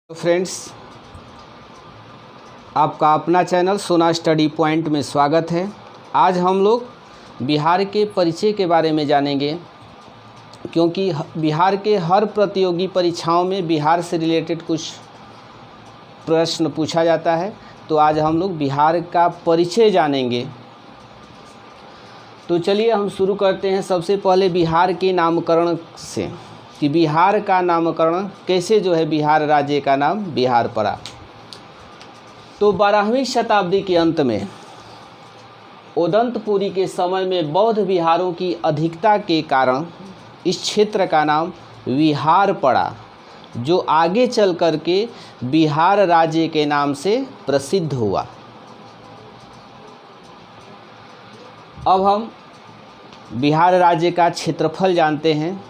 तो फ्रेंड्स, आपका अपना चैनल सोना स्टडी पॉइंट में स्वागत है। आज हम लोग बिहार के परिचय के बारे में जानेंगे, क्योंकि बिहार के हर प्रतियोगी परीक्षाओं में बिहार से रिलेटेड कुछ प्रश्न पूछा जाता है। तो आज हम लोग बिहार का परिचय जानेंगे। तो चलिए हम शुरू करते हैं सबसे पहले बिहार के नामकरण से, कि बिहार का नामकरण कैसे बिहार राज्य का नाम बिहार पड़ा। तो 12वीं शताब्दी के अंत में उदंतपुरी के समय में बौद्ध विहारों की अधिकता के कारण इस क्षेत्र का नाम विहार पड़ा, जो आगे चल कर के बिहार राज्य के नाम से प्रसिद्ध हुआ। अब हम बिहार राज्य का क्षेत्रफल जानते हैं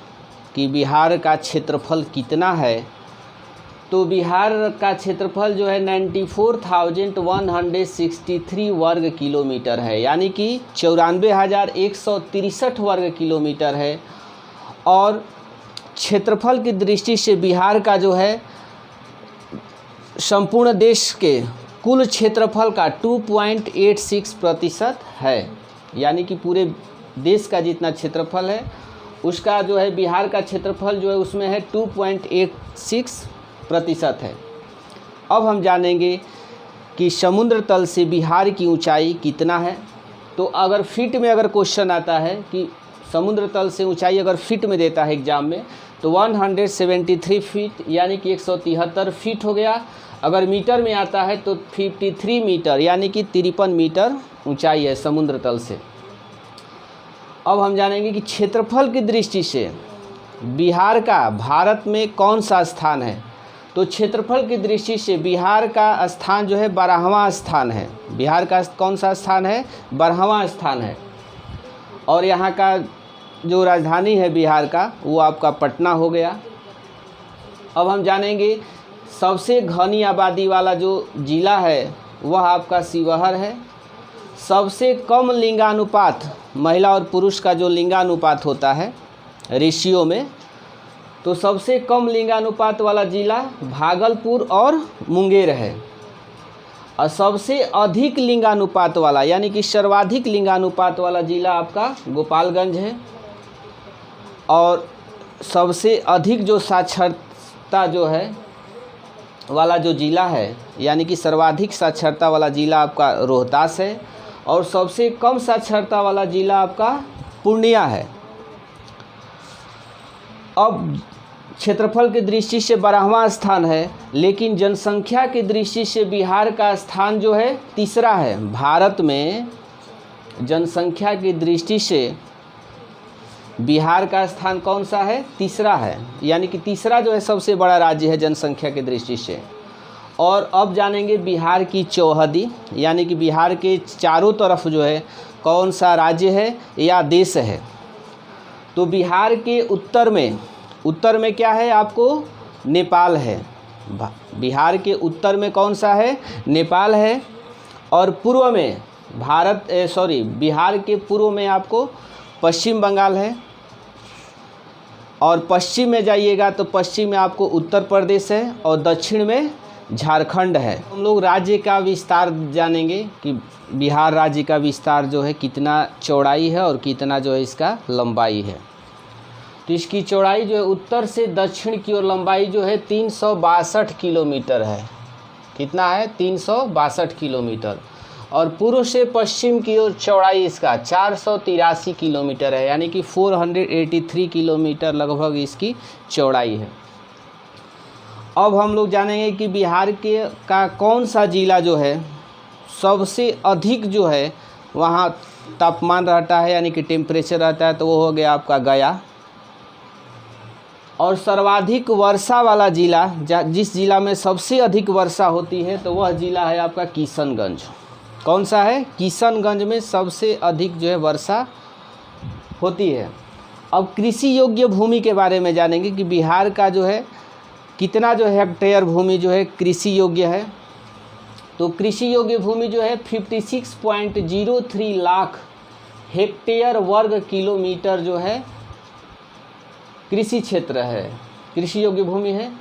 कि बिहार का क्षेत्रफल कितना है। तो बिहार का क्षेत्रफल 94,163 वर्ग किलोमीटर है, यानी कि 94,163 वर्ग किलोमीटर है। और क्षेत्रफल की दृष्टि से बिहार का संपूर्ण देश के कुल क्षेत्रफल का 2.86% है, यानी कि पूरे देश का जितना क्षेत्रफल है उसका बिहार का क्षेत्रफल उसमें है 2.86% है। अब हम जानेंगे कि समुद्र तल से बिहार की ऊंचाई कितना है। तो अगर फीट में क्वेश्चन आता है कि समुद्र तल से ऊंचाई अगर फीट में देता है एग्जाम में, तो 173 फीट यानी कि 173 फीट हो गया। अगर मीटर में आता है तो 53 मीटर यानी कि 53 मीटर ऊंचाई है समुद्र तल से। अब हम जानेंगे कि क्षेत्रफल की दृष्टि से बिहार का भारत में कौन सा स्थान है। तो क्षेत्रफल की दृष्टि से बिहार का स्थान 12वां स्थान है। बिहार का कौन सा स्थान है? 12वां स्थान है। और यहाँ का जो राजधानी है बिहार का वो आपका पटना हो गया। अब हम जानेंगे सबसे घनी आबादी वाला जो ज़िला है वह आपका शिवहर है। सबसे कम लिंगानुपात, महिला और पुरुष का जो लिंगानुपात होता है रेशियो में, तो सबसे कम लिंगानुपात वाला ज़िला भागलपुर और मुंगेर है। और सबसे अधिक लिंगानुपात वाला यानी कि सर्वाधिक लिंगानुपात वाला ज़िला आपका गोपालगंज है। और सबसे अधिक जो साक्षरता वाला जो ज़िला है, यानी कि सर्वाधिक साक्षरता वाला ज़िला आपका रोहतास है। और सबसे कम साक्षरता वाला ज़िला आपका पूर्णिया है। अब क्षेत्रफल की दृष्टि से 12वां स्थान है, लेकिन जनसंख्या की दृष्टि से बिहार का स्थान तीसरा है। भारत में जनसंख्या की दृष्टि से बिहार का स्थान कौन सा है? तीसरा है, यानी कि तीसरा सबसे बड़ा राज्य है जनसंख्या की दृष्टि से। और अब जानेंगे बिहार की चौहदी, यानी कि बिहार के चारों तरफ कौन सा राज्य है या देश है। तो बिहार के उत्तर में क्या है? आपको नेपाल है। बिहार के उत्तर में कौन सा है? नेपाल है। और पूर्व में बिहार के पूर्व में आपको पश्चिम बंगाल है। और पश्चिम में जाइएगा तो पश्चिम में आपको उत्तर प्रदेश है और दक्षिण में झारखंड है। हम लोग राज्य का विस्तार जानेंगे कि बिहार राज्य का विस्तार कितना चौड़ाई है और कितना इसका लंबाई है। तो इसकी चौड़ाई उत्तर से दक्षिण की ओर लंबाई 362 किलोमीटर है। कितना है? 362 किलोमीटर। और पूर्व से पश्चिम की ओर चौड़ाई इसका 483 किलोमीटर है, यानी कि 483 किलोमीटर लगभग इसकी चौड़ाई है। अब हम लोग जानेंगे कि बिहार का कौन सा ज़िला सबसे अधिक वहाँ तापमान रहता है, यानी कि टेम्परेचर रहता है, तो वो हो गया आपका गया। और सर्वाधिक वर्षा वाला ज़िला, जिस ज़िला में सबसे अधिक वर्षा होती है, तो वह ज़िला है आपका किशनगंज। कौन सा है? किशनगंज में सबसे अधिक वर्षा होती है। अब कृषि योग्य भूमि के बारे में जानेंगे कि बिहार का कितना हेक्टेयर भूमि कृषि योग्य है। तो कृषि योग्य भूमि 56.03 लाख हेक्टेयर वर्ग किलोमीटर कृषि क्षेत्र है, कृषि योग्य भूमि है।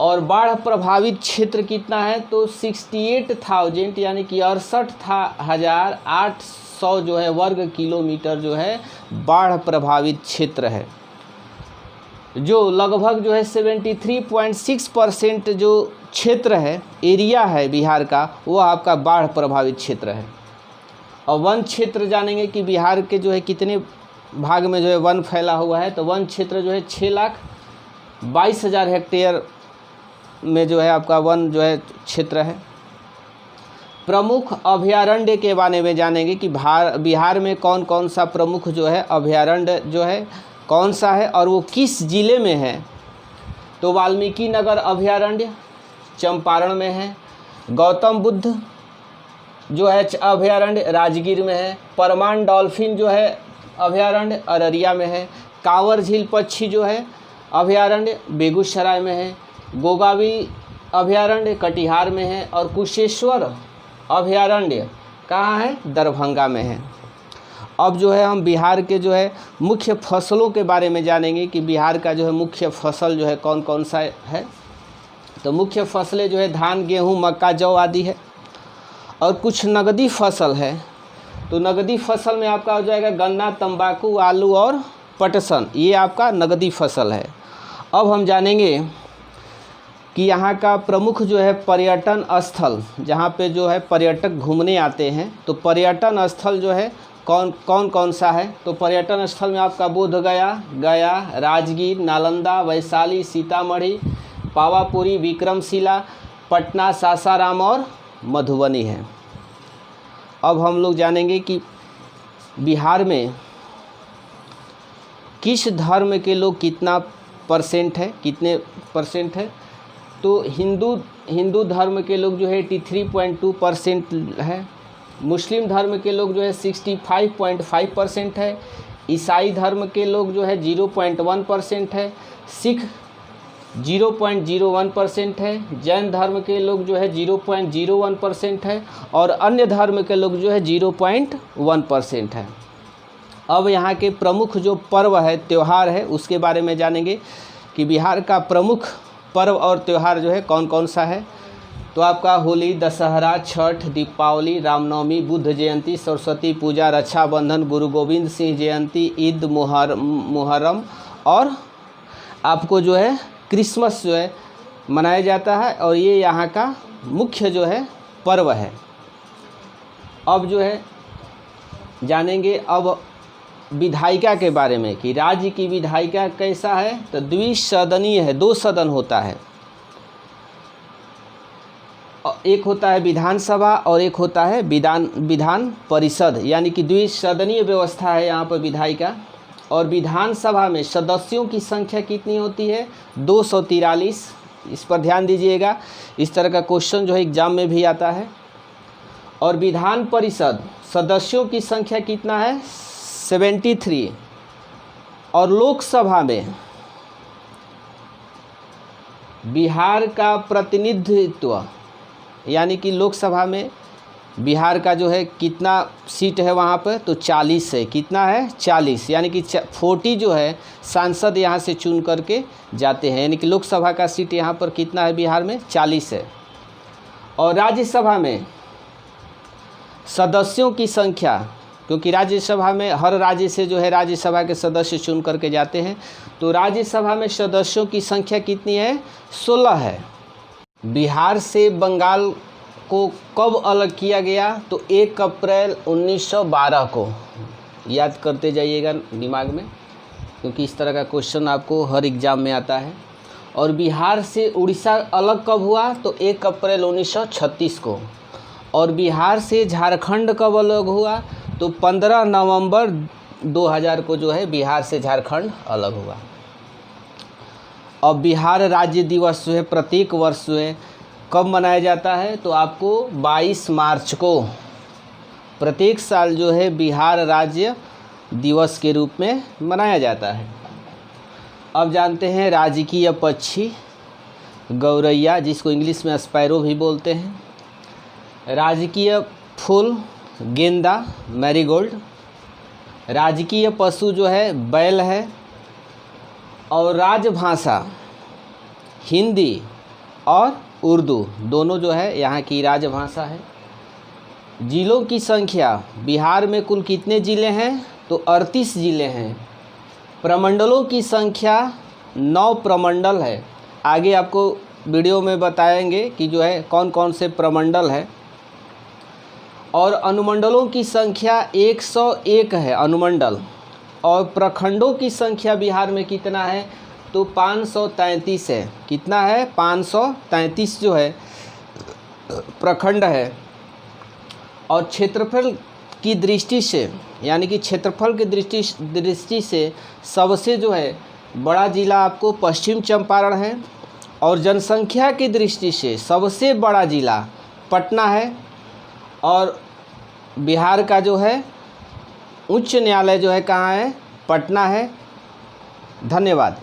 और बाढ़ प्रभावित क्षेत्र कितना है, तो 68,000 यानी कि 68,800 जो है वर्ग किलोमीटर जो है बाढ़ प्रभावित क्षेत्र है, जो लगभग जो है 73.6% जो क्षेत्र है, एरिया है बिहार का, वो आपका बाढ़ प्रभावित क्षेत्र है। और वन क्षेत्र जानेंगे कि बिहार के जो है कितने भाग में जो है वन फैला हुआ है, तो वन क्षेत्र जो है 6,22,000 हेक्टेयर में जो है आपका वन जो है क्षेत्र है। प्रमुख अभयारण्य के बारे में जानेंगे कि बिहार में कौन कौन सा प्रमुख जो है अभयारण्य जो है कौन सा है और वो किस ज़िले में है, तो वाल्मीकि नगर अभयारण्य चंपारण में है, गौतम बुद्ध जो है अभयारण्य राजगीर में है, परमान डॉल्फिन जो है अभयारण्य अररिया में है, कांवर झील पक्षी जो है अभयारण्य बेगूसराय में है, गोगावी अभयारण्य कटिहार में है और कुशेश्वर अभयारण्य कहाँ है, दरभंगा में है। अब जो है हम बिहार के जो है मुख्य फसलों के बारे में जानेंगे कि बिहार का जो है मुख्य फसल जो है कौन कौन सा है। तो मुख्य फसलें जो है धान, गेहूँ, मक्का, जौ आदि है। और कुछ नगदी फसल है, तो नगदी फसल में आपका हो जाएगा गन्ना, तंबाकू, आलू और पटसन, ये आपका नगदी फसल है। अब हम जानेंगे कि यहाँ का प्रमुख जो है पर्यटन स्थल, जहाँ पे जो है पर्यटक घूमने आते हैं, तो पर्यटन स्थल जो है कौन कौन सा है, तो पर्यटन स्थल में आपका गया, राजगीर, नालंदा, वैशाली, सीतामढ़ी, पावापुरी, विक्रमशिला, पटना, सासाराम और मधुबनी है। अब हम लोग जानेंगे कि बिहार में किस धर्म के लोग कितने परसेंट है, तो हिंदू धर्म के लोग जो है 83.2% है, मुस्लिम धर्म के लोग जो है 65.5% है, ईसाई धर्म के लोग जो है 0.1% है, सिख 0.01% है, जैन धर्म के लोग जो है 0.01% है और अन्य धर्म के लोग जो है 0.1% है। अब यहाँ के प्रमुख जो पर्व है, त्यौहार है, उसके बारे में जानेंगे कि बिहार का प्रमुख पर्व और त्यौहार जो है कौन कौन सा है। तो आपका होली, दशहरा, छठ, दीपावली, रामनवमी, बुद्ध जयंती, सरस्वती पूजा, रक्षाबंधन, गुरु गोविंद सिंह जयंती, ईद, मुहर्रम और आपको जो है क्रिसमस जो है मनाया जाता है और ये यहाँ का मुख्य जो है पर्व है। अब जो है जानेंगे अब विधायिका के बारे में कि राज्य की विधायिका कैसा है, तो द्विसदनीय है, 2 सदन होता है, एक होता है विधानसभा और एक होता है विधान परिषद, यानी कि द्विसदनीय व्यवस्था है यहाँ पर विधायिका। और विधानसभा में सदस्यों की संख्या कितनी होती है, 243। इस पर ध्यान दीजिएगा, इस तरह का क्वेश्चन जो है एग्जाम में भी आता है। और विधान परिषद सदस्यों की संख्या कितना है, 73। और लोकसभा में बिहार का प्रतिनिधित्व, यानी कि लोकसभा में बिहार का जो है कितना सीट है वहाँ पर, तो 40 है। कितना है, 40, यानी कि 40 जो है सांसद यहाँ से चुन करके जाते हैं, यानी कि लोकसभा का सीट यहाँ पर कितना है बिहार में, 40 है। और राज्यसभा में सदस्यों की संख्या, क्योंकि राज्यसभा में हर राज्य से जो है राज्यसभा के सदस्य चुन करके जाते हैं, तो राज्यसभा में सदस्यों की संख्या कितनी है, 16 है। बिहार से बंगाल को कब अलग किया गया, तो 1 अप्रैल 1912 को। याद करते जाइएगा दिमाग में, क्योंकि इस तरह का क्वेश्चन आपको हर एग्ज़ाम में आता है। और बिहार से उड़ीसा अलग कब हुआ, तो 1 अप्रैल 1936 को। और बिहार से झारखंड कब अलग हुआ, तो 15 नवंबर 2000 को जो है बिहार से झारखंड अलग हुआ। अब बिहार राज्य दिवस जो है प्रत्येक वर्ष जो है कब मनाया जाता है, तो आपको 22 मार्च को प्रत्येक साल जो है बिहार राज्य दिवस के रूप में मनाया जाता है। अब जानते हैं राजकीय पक्षी गौरैया, जिसको इंग्लिश में स्पैरो भी बोलते हैं। राजकीय फूल गेंदा, मैरीगोल्ड। राजकीय पशु जो है बैल है। और राजभाषा हिंदी और उर्दू दोनों जो है यहाँ की राजभाषा है। जिलों की संख्या, बिहार में कुल कितने ज़िले हैं? तो 38 ज़िले हैं। प्रमंडलों की संख्या 9 प्रमंडल है। आगे आपको वीडियो में बताएंगे कि जो है कौन कौन से प्रमंडल है। और अनुमंडलों की संख्या 101 है अनुमंडल। और प्रखंडों की संख्या बिहार में कितना है? तो 533 है। कितना है? 533 जो है प्रखंड है। और क्षेत्रफल की दृष्टि से, यानी कि क्षेत्रफल की दृष्टि से सबसे जो है बड़ा ज़िला आपको पश्चिम चंपारण है। और जनसंख्या की दृष्टि से सबसे बड़ा ज़िला पटना है। और बिहार का जो है उच्च न्यायालय जो है कहाँ है? पटना है। धन्यवाद।